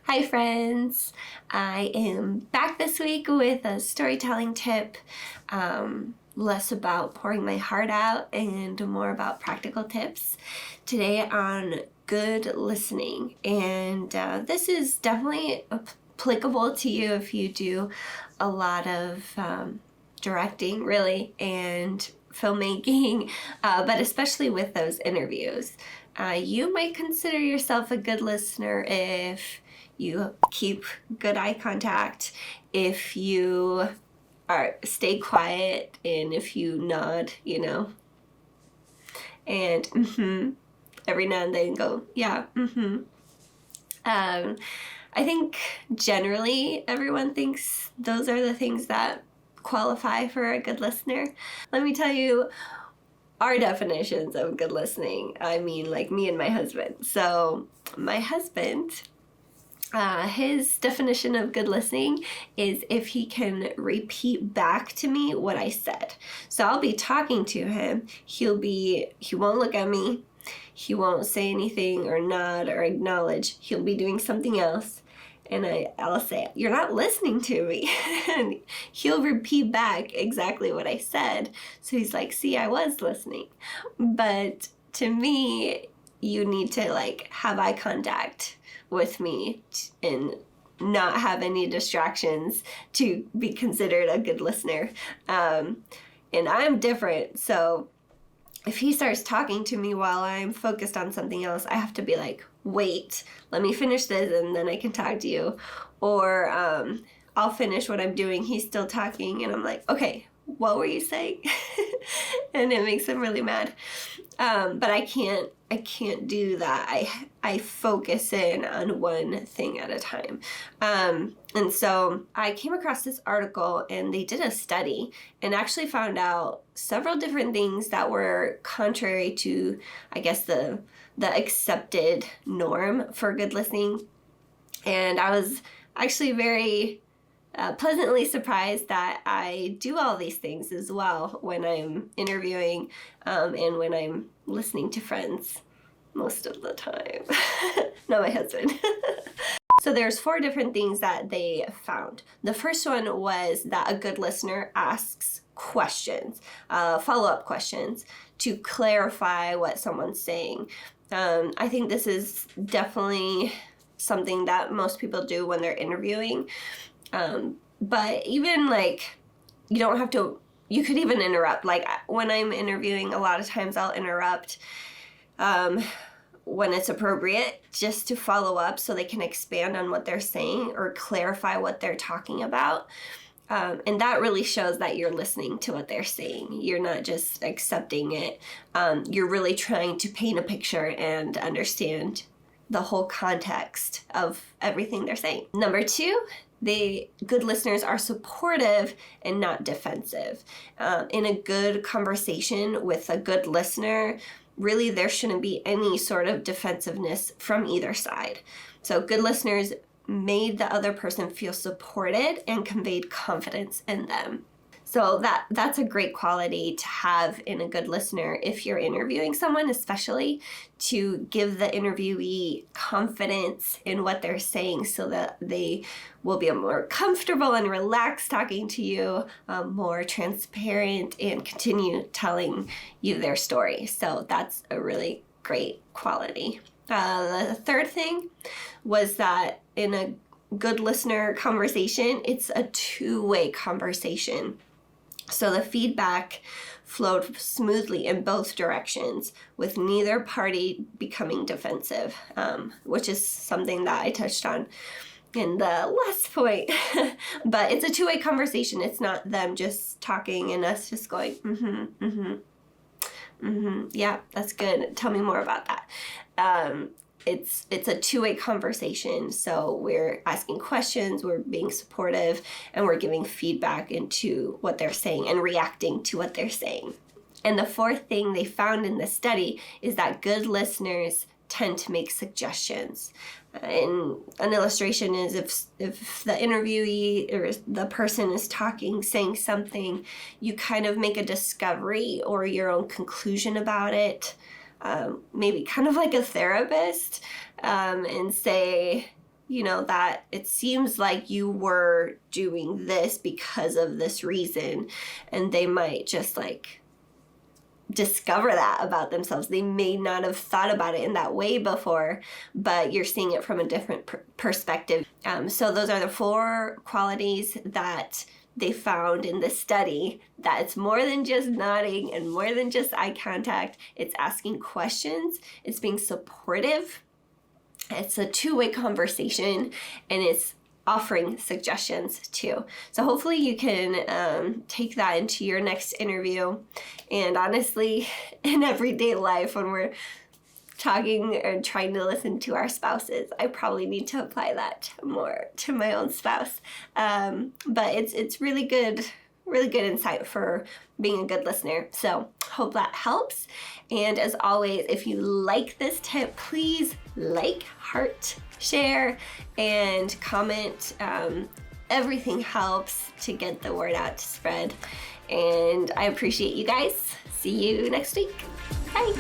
Hi friends, I am back this week with a storytelling tip, less about pouring my heart out and more about practical tips today on good listening. And this is definitely applicable to you if you do a lot of directing really and filmmaking, but especially with those interviews. You might consider yourself a good listener if you keep good eye contact, if you stay quiet, and if you nod, and every now and then go, yeah, I think generally everyone thinks those are the things that qualify for a good listener. Let me tell you our definitions of good listening. I mean, like me and my husband. So my husband, his definition of good listening is if he can repeat back to me what I said. So I'll be talking to him. He won't look at me. He won't say anything or nod or acknowledge. He'll be doing something else. And I'll say, "You're not listening to me." And he'll repeat back exactly what I said. So he's like, "See, I was listening." But to me, you need to have eye contact with me and not have any distractions to be considered a good listener. And I'm different. So if he starts talking to me while I'm focused on something else, I have to be like, "Wait, let me finish this and then I can talk to you." Or I'll finish what I'm doing. He's still talking and I'm like, "Okay, what were you saying?" And it makes him really mad. But I can't do that. I focus in on one thing at a time. And so I came across this article and they did a study and actually found out several different things that were contrary to, I guess, the accepted norm for good listening. And I was actually very pleasantly surprised that I do all these things as well when I'm interviewing and when I'm listening to friends most of the time. Not my husband. So there's 4 different things that they found. The first one was that a good listener asks questions, follow-up questions, to clarify what someone's saying. I think this is definitely something that most people do when they're interviewing. But even you don't have to, you could even interrupt. Like when I'm interviewing, a lot of times I'll interrupt when it's appropriate, just to follow up so they can expand on what they're saying or clarify what they're talking about. And that really shows that you're listening to what they're saying. You're not just accepting it. You're really trying to paint a picture and understand the whole context of everything they're saying. Number 2, the good listeners are supportive and not defensive. In a good conversation with a good listener, really there shouldn't be any sort of defensiveness from either side. So good listeners made the other person feel supported and conveyed confidence in them. So that's a great quality to have in a good listener if you're interviewing someone, especially to give the interviewee confidence in what they're saying so that they will be more comfortable and relaxed talking to you, more transparent, and continue telling you their story. So that's a really great quality. The third thing was that in a good listener conversation, it's a two-way conversation. So the feedback flowed smoothly in both directions with neither party becoming defensive, which is something that I touched on in the last point. But it's a two-way conversation. It's not them just talking and us just going, yeah, that's good. Tell me more about that. It's a two-way conversation. So we're asking questions, we're being supportive, and we're giving feedback into what they're saying and reacting to what they're saying. And the fourth thing they found in the study is that good listeners tend to make suggestions. And an illustration is if the interviewee or the person is talking, saying something, you kind of make a discovery or your own conclusion about it. Maybe kind of like a therapist, and say, you know, that it seems like you were doing this because of this reason, and they might just like discover that about themselves. They may not have thought about it in that way before, but you're seeing it from a different perspective. So those are the 4 qualities that they found in the study, that it's more than just nodding and more than just eye contact. It's asking questions, it's being supportive, it's a two-way conversation, and it's offering suggestions too. So hopefully you can take that into your next interview. And honestly, in everyday life, when we're talking or trying to listen to our spouses, I probably need to apply that more to my own spouse. But it's really good insight for being a good listener. So hope that helps. And as always, if you like this tip, please like, heart, share, and comment. Everything helps to get the word out, to spread. And I appreciate you guys. See you next week. Bye.